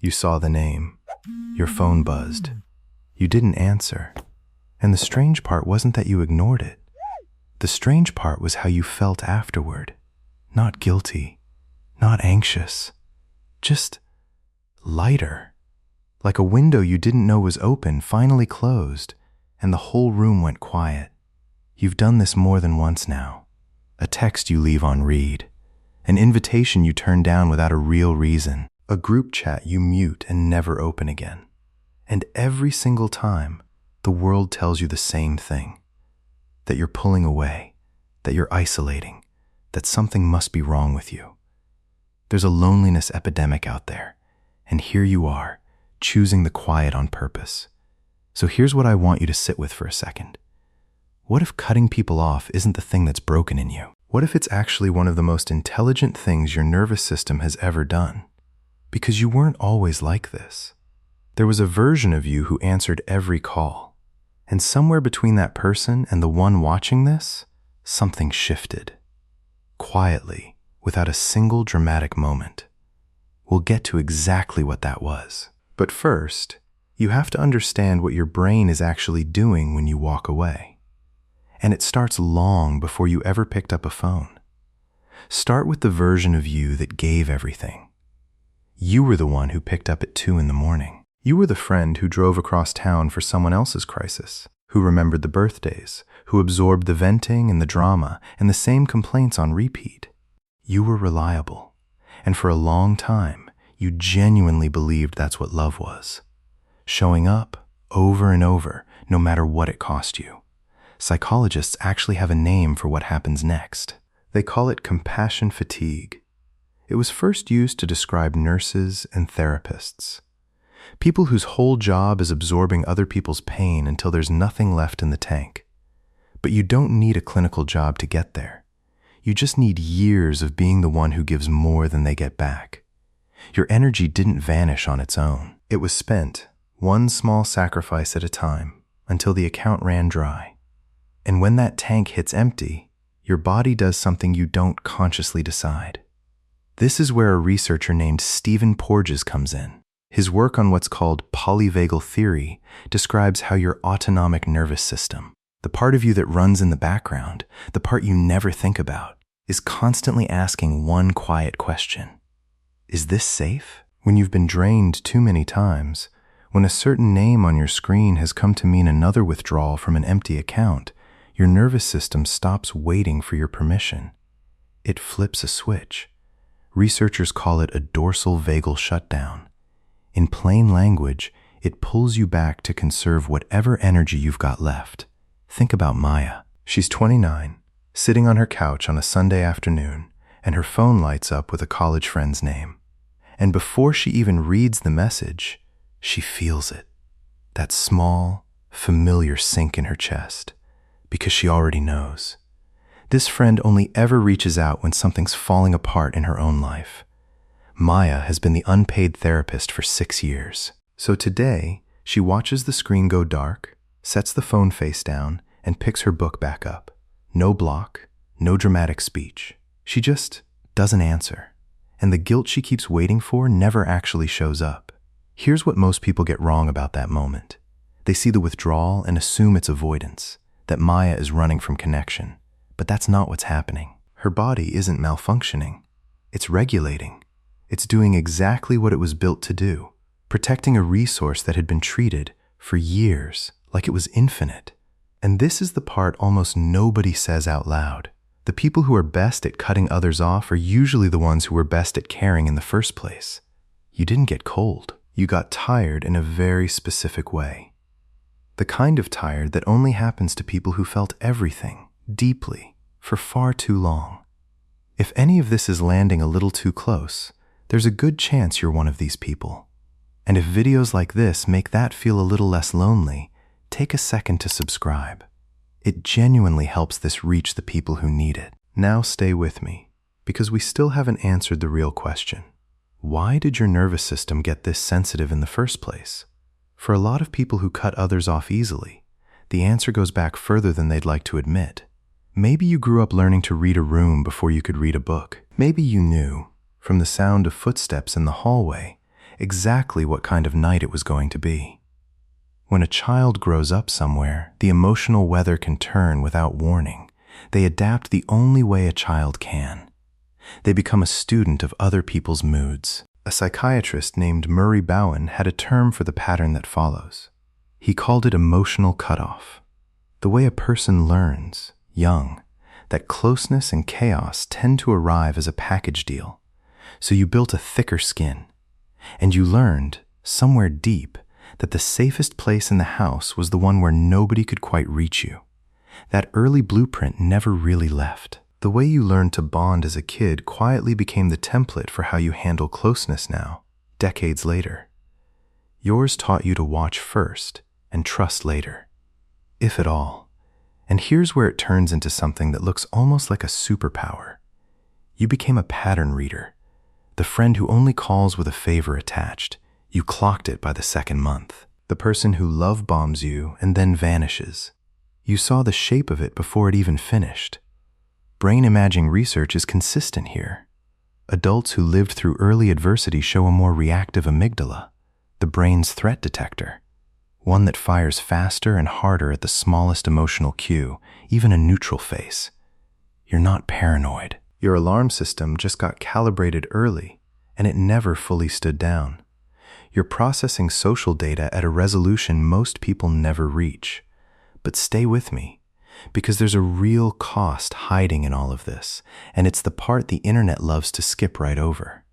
You saw the name. Your phone buzzed. You didn't answer. And the strange part wasn't that you ignored it. The strange part was how you felt afterward. Not guilty, not anxious, just lighter. Like a window you didn't know was open finally closed, and the whole room went quiet. You've done this more than once now. A text you leave on read. An invitation you turn down without a real reason. A group chat you mute and never open again. And every single time, the world tells you the same thing. That you're pulling away, that you're isolating, that something must be wrong with you. There's a loneliness epidemic out there, and here you are, choosing the quiet on purpose. So here's what I want you to sit with for a second. What if cutting people off isn't the thing that's broken in you? What if it's actually one of the most intelligent things your nervous system has ever done? Because you weren't always like this. There was a version of you who answered every call. And somewhere between that person and the one watching this, something shifted. Quietly, without a single dramatic moment. We'll get to exactly what that was. But first, you have to understand what your brain is actually doing when you walk away. And it starts long before you ever picked up a phone. Start with the version of you that gave everything. You were the one who picked up at 2 a.m. You were the friend who drove across town for someone else's crisis, who remembered the birthdays, who absorbed the venting and the drama and the same complaints on repeat. You were reliable, and for a long time, you genuinely believed that's what love was. Showing up over and over, no matter what it cost you. Psychologists actually have a name for what happens next. They call it compassion fatigue. It was first used to describe nurses and therapists. People whose whole job is absorbing other people's pain until there's nothing left in the tank. But you don't need a clinical job to get there. You just need years of being the one who gives more than they get back. Your energy didn't vanish on its own. It was spent, one small sacrifice at a time, until the account ran dry. And when that tank hits empty, your body does something you don't consciously decide. This is where a researcher named Porges comes in. His work on what's called polyvagal theory describes how your autonomic nervous system, the part of you that runs in the background, the part you never think about, is constantly asking one quiet question. Is this safe? When you've been drained too many times, when a certain name on your screen has come to mean another withdrawal from an empty account, your nervous system stops waiting for your permission. It flips a switch. Researchers call it a dorsal vagal shutdown. In plain language, it pulls you back to conserve whatever energy you've got left. Think about Maya. She's 29, sitting on her couch on a Sunday afternoon, and her phone lights up with a college friend's name. And before she even reads the message, she feels it. That small, familiar sink in her chest, because she already knows. This friend only ever reaches out when something's falling apart in her own life. Maya has been the unpaid therapist for 6 years. So today, she watches the screen go dark, sets the phone face down, and picks her book back up. No block, no dramatic speech. She just doesn't answer. And the guilt she keeps waiting for never actually shows up. Here's what most people get wrong about that moment. They see the withdrawal and assume it's avoidance, that Maya is running from connection. But that's not what's happening. Her body isn't malfunctioning. It's regulating. It's doing exactly what it was built to do, protecting a resource that had been treated for years like it was infinite. And this is the part almost nobody says out loud. The people who are best at cutting others off are usually the ones who were best at caring in the first place. You didn't get cold. You got tired in a very specific way. The kind of tired that only happens to people who felt everything, deeply, for far too long. If any of this is landing a little too close, there's a good chance you're one of these people. And if videos like this make that feel a little less lonely, take a second to subscribe. It genuinely helps this reach the people who need it. Now stay with me, because we still haven't answered the real question. Why did your nervous system get this sensitive in the first place? For a lot of people who cut others off easily, the answer goes back further than they'd like to admit. Maybe you grew up learning to read a room before you could read a book. Maybe you knew, from the sound of footsteps in the hallway, exactly what kind of night it was going to be. When a child grows up somewhere, the emotional weather can turn without warning. They adapt the only way a child can. They become a student of other people's moods. A psychiatrist named Murray Bowen had a term for the pattern that follows. He called it emotional cutoff. The way a person learns, young, that closeness and chaos tend to arrive as a package deal. So you built a thicker skin, and you learned, somewhere deep, that the safest place in the house was the one where nobody could quite reach you. That early blueprint never really left. The way you learned to bond as a kid quietly became the template for how you handle closeness now, decades later. Yours taught you to watch first and trust later, if at all. And here's where it turns into something that looks almost like a superpower. You became a pattern reader, the friend who only calls with a favor attached. You clocked it by the second month. The person who love bombs you and then vanishes. You saw the shape of it before it even finished. Brain imaging research is consistent here. Adults who lived through early adversity show a more reactive amygdala, the brain's threat detector, one that fires faster and harder at the smallest emotional cue, even a neutral face. You're not paranoid. Your alarm system just got calibrated early, and it never fully stood down. You're processing social data at a resolution most people never reach. But stay with me, because there's a real cost hiding in all of this, and it's the part the internet loves to skip right over.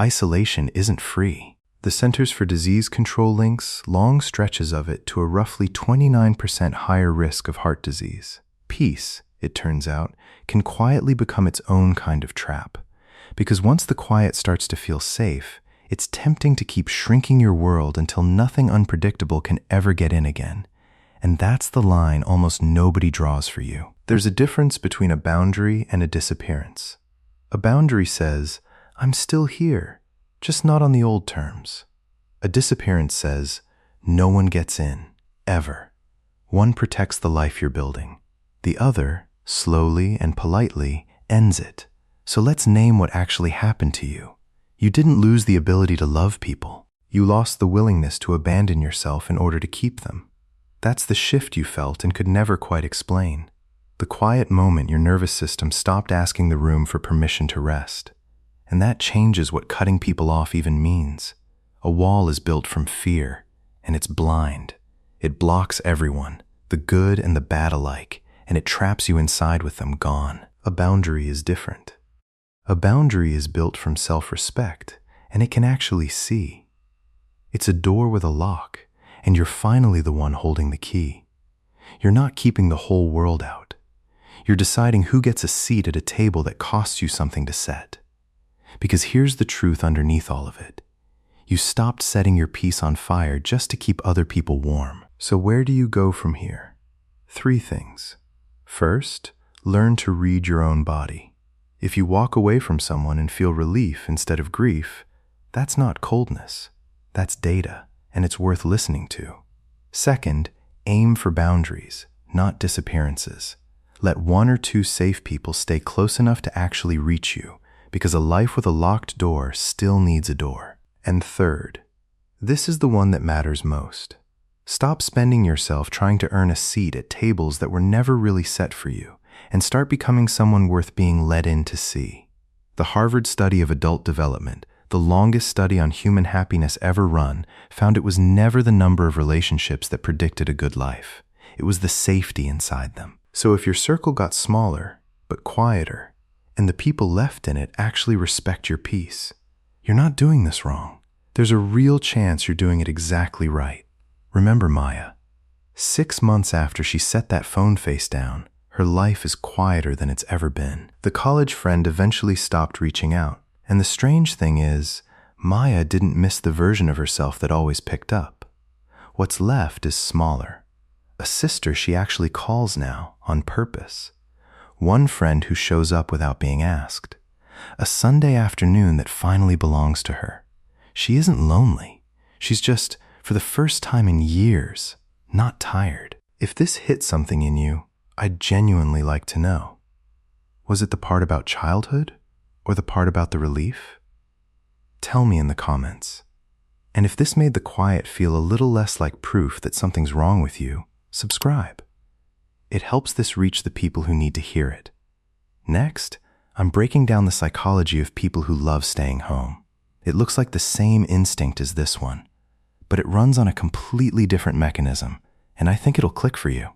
Isolation isn't free. The Centers for Disease Control links long stretches of it to a roughly 29% higher risk of heart disease. Peace, it turns out, can quietly become its own kind of trap, because once the quiet starts to feel safe, it's tempting to keep shrinking your world until nothing unpredictable can ever get in again. And that's the line almost nobody draws for you. There's a difference between a boundary and a disappearance. A boundary says, I'm still here, just not on the old terms. A disappearance says, no one gets in, ever. One protects the life you're building. The other, slowly and politely, ends it. So let's name what actually happened to you. You didn't lose the ability to love people. You lost the willingness to abandon yourself in order to keep them. That's the shift you felt and could never quite explain. The quiet moment your nervous system stopped asking the room for permission to rest. And that changes what cutting people off even means. A wall is built from fear, and it's blind. It blocks everyone, the good and the bad alike, and it traps you inside with them gone. A boundary is different. A boundary is built from self-respect, and it can actually see. It's a door with a lock, and you're finally the one holding the key. You're not keeping the whole world out. You're deciding who gets a seat at a table that costs you something to set. Because here's the truth underneath all of it. You stopped setting your peace on fire just to keep other people warm. So where do you go from here? 3 things. First, learn to read your own body. If you walk away from someone and feel relief instead of grief, that's not coldness. That's data, and it's worth listening to. Second, aim for boundaries, not disappearances. Let 1 or 2 safe people stay close enough to actually reach you, because a life with a locked door still needs a door. And third, this is the one that matters most. Stop spending yourself trying to earn a seat at tables that were never really set for you, and start becoming someone worth being let in to see. The Harvard study of adult development, the longest study on human happiness ever run, found it was never the number of relationships that predicted a good life. It was the safety inside them. So if your circle got smaller, but quieter, and the people left in it actually respect your peace, you're not doing this wrong. There's a real chance you're doing it exactly right. Remember Maya. 6 months after she set that phone face down, her life is quieter than it's ever been. The college friend eventually stopped reaching out. And the strange thing is, Maya didn't miss the version of herself that always picked up. What's left is smaller. A sister she actually calls now, on purpose. One friend who shows up without being asked. A Sunday afternoon that finally belongs to her. She isn't lonely. She's just, for the first time in years, not tired. If this hit something in you, I'd genuinely like to know. Was it the part about childhood, or the part about the relief? Tell me in the comments. And if this made the quiet feel a little less like proof that something's wrong with you, subscribe. It helps this reach the people who need to hear it. Next, I'm breaking down the psychology of people who love staying home. It looks like the same instinct as this one, but it runs on a completely different mechanism, and I think it'll click for you.